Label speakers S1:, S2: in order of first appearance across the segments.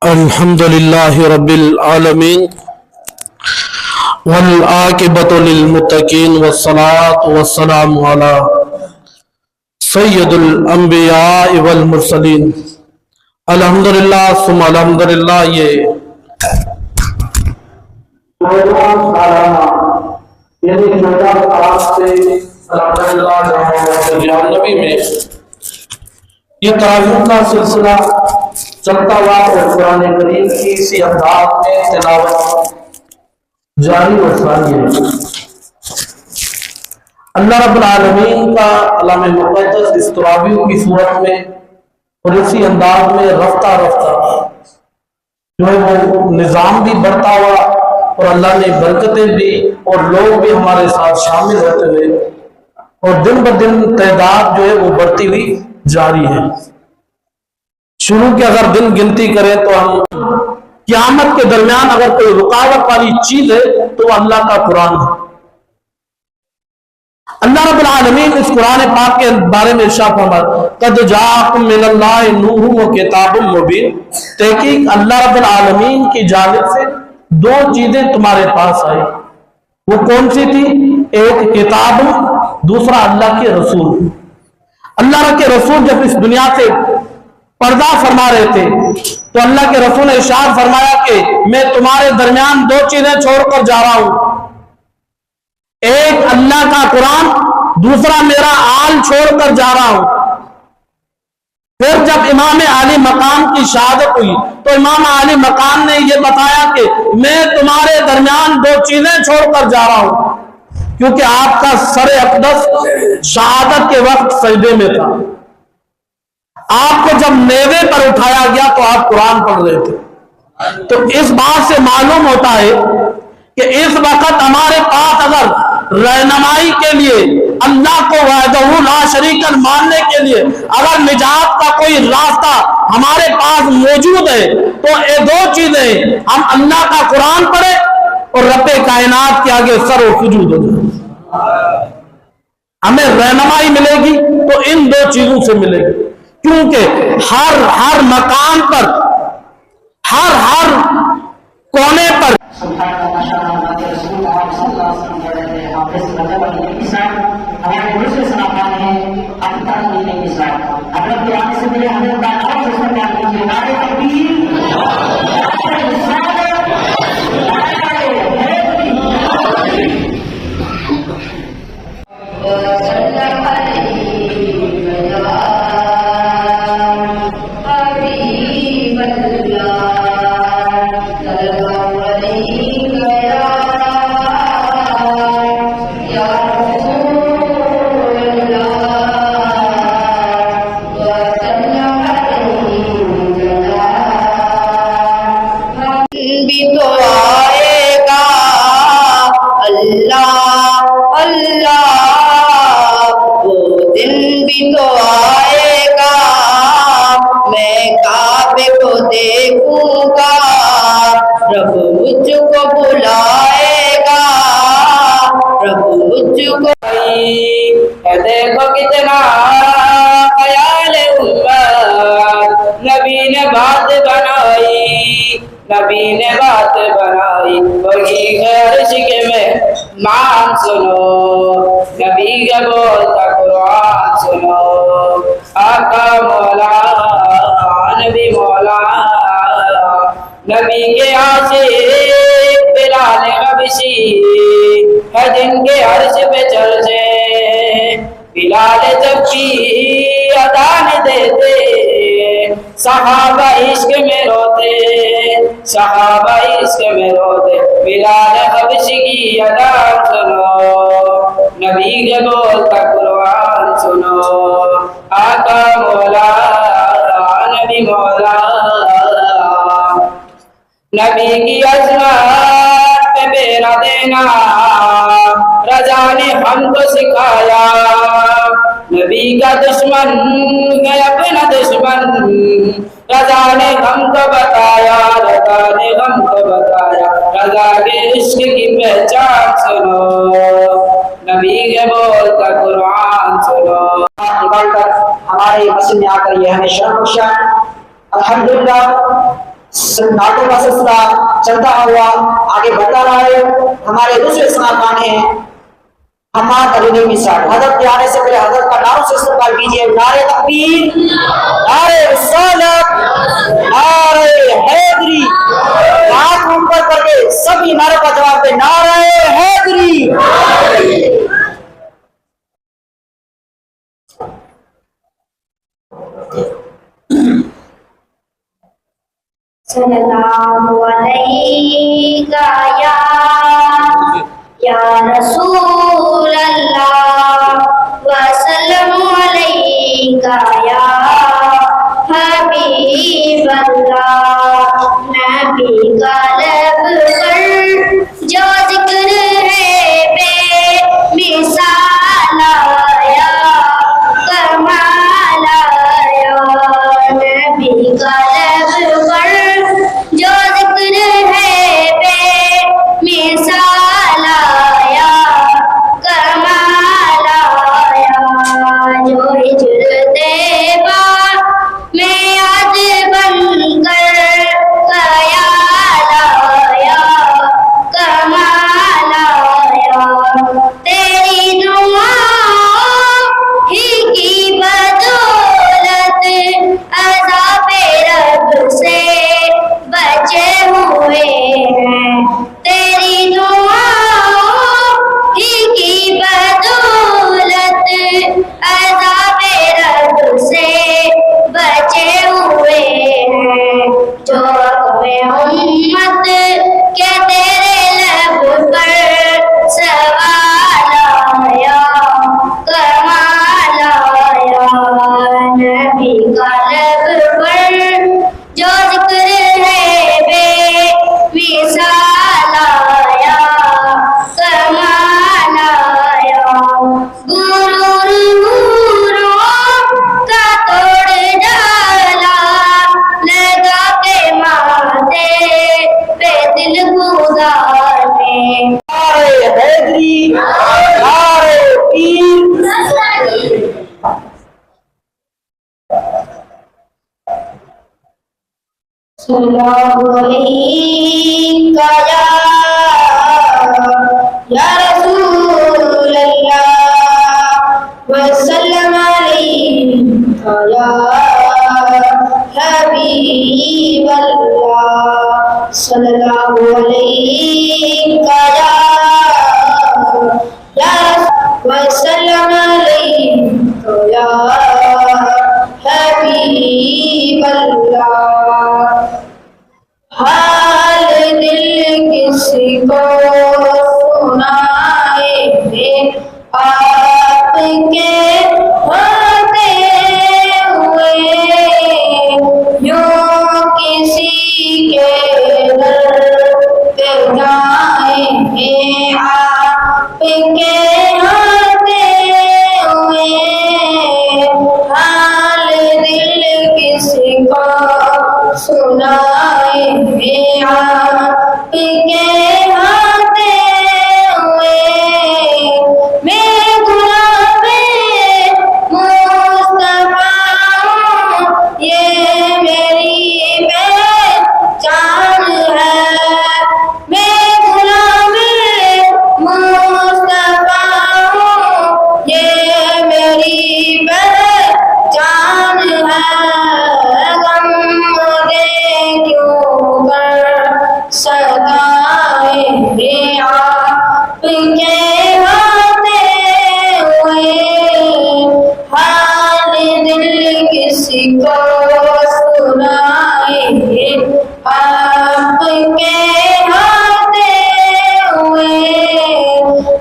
S1: الحمد لله رب العالمين والعاقبة للمتقين والصلاة والسلام على سيد الانبیاء والمرسلین. الحمدللہ ثم الحمدللہ. یہ نبی میں یہ تراویح کا سلسلہ چلتا ہوا اور قرآن کریم کی اسی انداز میں تلاوت جاری و ساری ہے. اللہ رب العالمین کا کلام مقدس اس تراویح کی صورت میں اور اسی انداز میں رفتہ رفتہ جو ہے وہ نظام بھی بڑھتا ہوا اور اللہ نے برکتیں بھی اور لوگ بھی ہمارے ساتھ شامل ہوتے ہوئے اور دن بدن تعداد جو ہے وہ بڑھتی ہوئی جاری ہے. شروع کے اگر دن گنتی کریں تو ہم قیامت کے درمیان اگر کوئی رکاوٹ والی چیز ہے تو وہ اللہ کا قرآن ہے. اللہ رب العالمین اس قرآن پاک کے بارے میں ارشاد فرماتا ہے قد جاءکم من اللہ نور و کتاب مبین. تحقیق اللہ رب العالمین کی جانب سے دو چیزیں تمہارے پاس آئی. وہ کون سی تھی؟ ایک کتاب، دوسرا اللہ کے رسول. اللہ کے رسول جب اس دنیا سے پردہ فرما رہے تھے تو اللہ کے رسول نے ارشاد فرمایا کہ میں تمہارے درمیان دو چیزیں چھوڑ کر جا رہا ہوں، ایک اللہ کا قرآن، دوسرا میرا آل چھوڑ کر جا رہا ہوں. پھر جب امام عالی مقام کی شہادت ہوئی تو امام عالی مقام نے یہ بتایا کہ میں تمہارے درمیان دو چیزیں چھوڑ کر جا رہا ہوں، کیونکہ آپ کا سر اقدس شہادت کے وقت سجدے میں تھا. آپ کو جب نیزے پر اٹھایا گیا تو آپ قرآن پڑھ رہے تھے. تو اس بات سے معلوم ہوتا ہے کہ اس وقت ہمارے پاس اگر رہنمائی کے لیے اللہ کو وحدہ لا شریک ماننے کے لیے اگر نجات کا کوئی راستہ ہمارے پاس موجود ہے تو یہ دو چیزیں، ہم اللہ کا قرآن پڑھیں اور رب کائنات کے آگے سر و سجود ہو جائیں. ہمیں رہنمائی ملے گی تو ان دو چیزوں سے ملے گی، کیونکہ ہر مقام پر، ہر کونے پر
S2: دیکھو کتنا خیال امت، نبی نے بات بنائی، نبی نے بات بنائی. وہی عرش کے مہمان سنو، نبی کے بولتا قرآن سنو. آقا مولا نبی مولا، نبی کے عاشق بلال حبشی ہے جن کے عرش پہ چرچے. بلال جب بھی اذان دیتے صحابہ عشق میں روتے، صحابہ عشق میں روتے. بلال حبشی کی اذان سنو، نبی کے بولتا قرآن سنو. آقا مولا نبی مولا، نبی کی عظمت پہ میرا دینا رضا نے ہم کو سکھایا. نبی کا دشمن ہے اپنا دشمن، رضا نے ہم کو بتایا، رضا نے ہم کو بتایا. رضا کے عشق کی پہچان سنو، نبی کے بولتا قرآن سنو. ہمارے مسجد میں آ کر یہ ہمیں شرف بخشا. الحمدللہ
S3: نعتوں کا سلسلہ چلتا ہوا آگے بڑھتا رہا ہے۔ ہمارے دوسرے سناکان ہیں حماد علی نعیمی صاحب، حضرت کے آنے سے پہلے حضرت کا نام سے استقبال کیجیے۔ نعرہ تکبیر، نعرہ رسالت، نعرہ حیدری، ہاتھ اوپر کر کے سبھی نعروں کا جواب دے، نعرہ حیدری۔
S4: صلی اللہ علیہ یا رسول اللہ وسلم علیہ یا حبیب اللہ۔ نبی کا لب پر جو ذکر ہے بے مثال آیا، کمال آیا۔ نبی کا لب پر جو ذکر ہے بے مثال آیا، کمال آیا۔ جو ہجر طیبہ میں یاد بن کر خیال آیا، کمال آیا۔ تیری دعاؤں ہی کی بدولت عذاب رب سے بچے ہوئے ہیں، تیری دعاؤں ہی کی بدولت عذاب رب سے بچے ہوئے ہیں۔ جو امت کے تیرے لب پر سوال آیا، کمال آیا۔ نبی کا لب پر جو ذکر ہے بے مثال آیا، کمال آیا۔ غرور کا توڑ ڈالا، لگا کے ماتھے پہ دل گزارنے۔
S3: نعرہ حیدری، نعرہ پیر۔
S4: صلی اللہ علیہ یا رسول اللہ وسلم علیہ یا حبیب اللہ۔ صلی اللہ علیہ یا وسلم علیہ یا حبیب اللہ۔ حال دل کسی کو سنائے آپ کے ہوتے ہوئے، یوں کسی کے در پہ جائیں آپ کے ہوتے ہوئے۔ حال دل کسی کو سنائے آپ کے ہوتے ہوئے۔ میں غلام مصطفیٰ ہوں، یہ میری پہچان ہے۔ میں غلام مصطفیٰ ہوں، یہ میری پہچان ہے۔ غم دے کیوں کر سدائے آپ کے ہوتے ہوئے۔ حال دل کسی کو سنائے آپ کے ہوتے ہوئے۔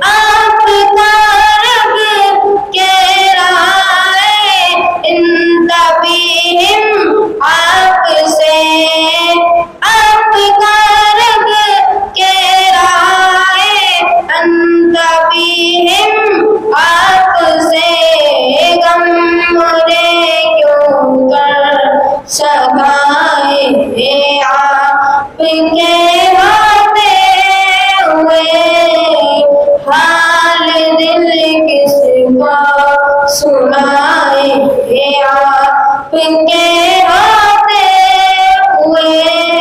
S4: آپ کا رب کہہ رہا ہے انت بہم، آپ سے آپ کا رب کہہ رہا ہے انت بہم، آپ سے غم دے کیوں کر سدائے آپ کے ہوتے ہوئے۔ حال دل کسی کو سنائے آپ کے ہوتے ہوئے۔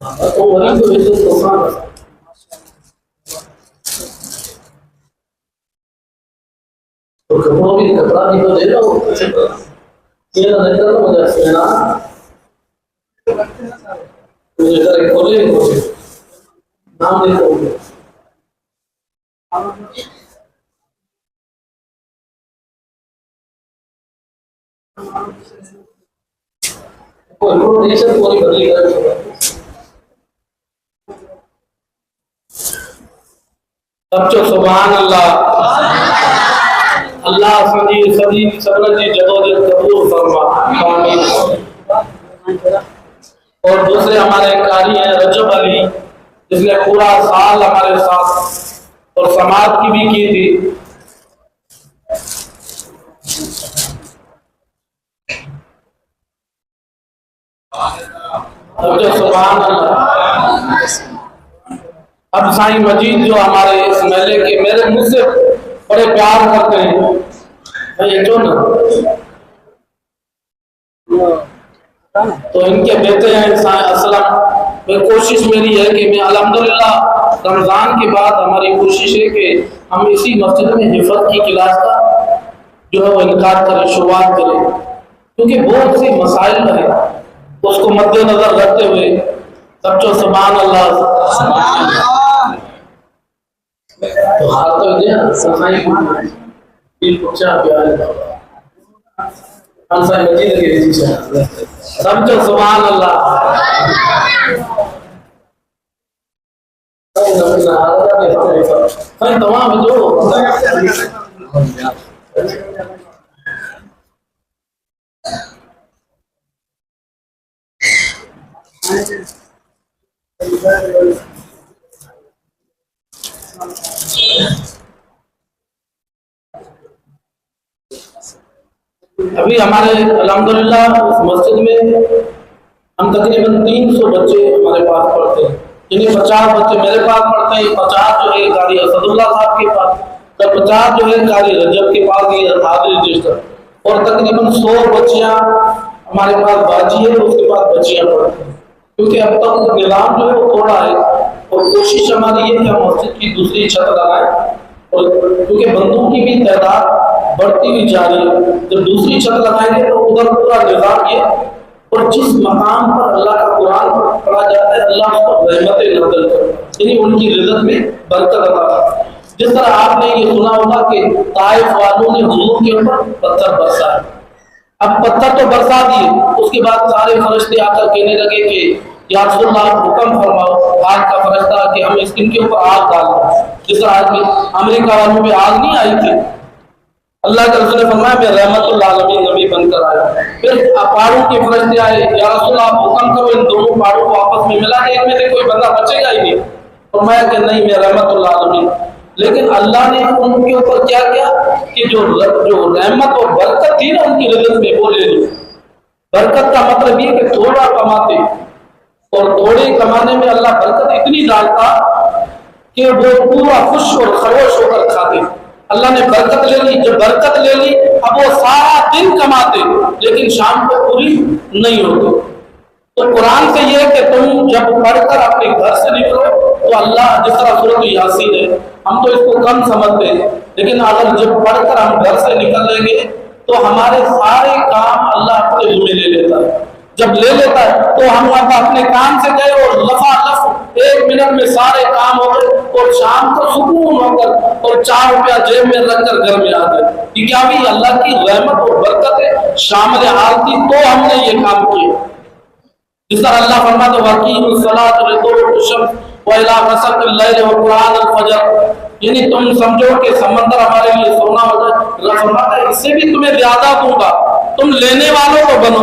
S1: تو وہی تو عزت کو مانا تو کپڑوں بھی کپڑا بھی تو دے رہا ہو یہ نہ دیکھتا تو مجھے سینا مجھے کرے کھولے کھولے نام دیکھو گے کوئی روٹیشن پوری بدلی کرے سچو سبحان اللہ اللہ سنجی سبھی سبن جی جدوجہد قبول فرما آمین اور دوسرے ہمارے قاری ہیں رجب علی جس نے پورا سال ہمارے ساتھ اور سماعت کی بھی کی تھی سچو سبحان اللہ اب سائیں مجید جو ہمارے اس محلے کے میرے مجھ سے بڑے پیار کرتے ہیں یہ جو نا تو ان کے بیٹے ہیں سائیں اسلم میں کوشش میری ہے کہ میں الحمدللہ رمضان کے بعد ہماری کوشش ہے کہ ہم اسی مسجد میں حفظ کی کلاس کا جو ہے وہ انعقاد کریں شروعات کریں کیونکہ بہت سی مسائل ہیں اس کو مد نظر رکھتے ہوئے سچو سبحان اللہ تو ہاتھ تو دیا صفائی دل کو چاہ پیارے بابا انسان مجید کے لیے چاہ سمجھو سبحان اللہ تمام جو ابھی ہمارے الحمدللہ اس مسجد میں ہم تقریباً 300 بچے ہمارے پاس پڑھتے ہیں یعنی 50 بچے میرے پاس پڑھتے ہیں 50 جو ہے قاری اسد اللہ صاحب کے پاس تو 50 جو ہے قاری رجب کے پاس یہ حاضری رجسٹر اور تقریباً 100 بچیاں ہمارے پاس باجی ہے اس کے پاس بچیاں پڑھتے ہیں کیونکہ اب تک نظام جو ہے وہ تھوڑا ہے اور کوشش ہماری یہ کہ ہم مسجد کی دوسری چھت لگائیں اور کیونکہ بندوں کی بھی تعداد بڑھتی ہوئی جا رہی ہے جب دوسری چھت لگائیں گے تو ادھر پورا نظام یہ اور جس مقام پر اللہ کا قرآن پڑھا جاتا ہے اللہ اس کو رحمت نازل کرتا یعنی ان کی رزق میں برکت عطا کرتا جس طرح آپ نے یہ سنا ہوگا کہ طائف والوں نے حضور کے اوپر پتھر برسائے اب پتھر تو برسا دیے اس کے بعد سارے فرشتے آ کر کہنے لگے کہ یا رسول اللہ آپ حکم فرماؤ آگ کا فرشتہ کہ ہم اس ان کے اوپر آگ ڈال دیں جس طرح آج امریکہ والوں پہ آگ نہیں آئی تھی اللہ کے رسول نے فرمایا میں رحمت العالمین نبی بن کر آیا پھر پہاڑوں کے فرشتے آئے یا رسول اللہ آپ حکم کرو ان دونوں پہاڑوں کو آپس میں ملا دے ان میں سے کوئی بندہ بچے گا ہی نہیں فرمایا کہ نہیں میں رحمت العالمین لیکن اللہ نے ان کے اوپر کیا کیا کہ جو رحمت اور برکت تھی نا ان کی رزق میں وہ لے لی برکت کا مطلب یہ کہ تھوڑا کماتے اور تھوڑے کمانے میں اللہ برکت اتنی ڈالتا کہ وہ پورا خوش اور خروش ہو کر کھاتے اللہ نے برکت لے لی جب برکت لے لی اب وہ سارا دن کماتے لیکن شام کو پوری نہیں ہوتی تو قرآن سے یہ کہ تم جب پڑھ کر اپنے گھر سے نکلو تو اللہ جس طرح سورۃ یاسین ہے ہم تو اس کو کم سمجھتے ہیں لیکن اگر جب پڑھ کر ہم گھر سے نکل لیں گے تو ہمارے سارے کام اللہ اپنے ذمہ لے لیتا ہے جب لے لیتا ہے تو ہم اپنے کام سے گئے اور لفا لف 1 منٹ میں سارے کام ہو گئے اور شام کو سکون ہو کر اور 4 روپیہ جیب میں رکھ کر گھر میں آ گئے یہ کیا بھی اللہ کی رحمت اور برکت ہے شامل حال تھی تو ہم نے یہ کام کیے جس طرح اللہ فرماتا ہے وَأَقِیمُوا الصَّلَاةَ لِطُلُوعِ الشَّمْسِ وَإِلَىٰ غَسَقِ اللَّيْلِ وَقُرْآنَ الْفَجْرِ یعنی تم سمجھو کہ سمندر ہمارے لیے سونا ہو جائے اللہ فرماتا ہے اس سے بھی تمہیں زیادہ دوں گا تم لینے والوں کو بنو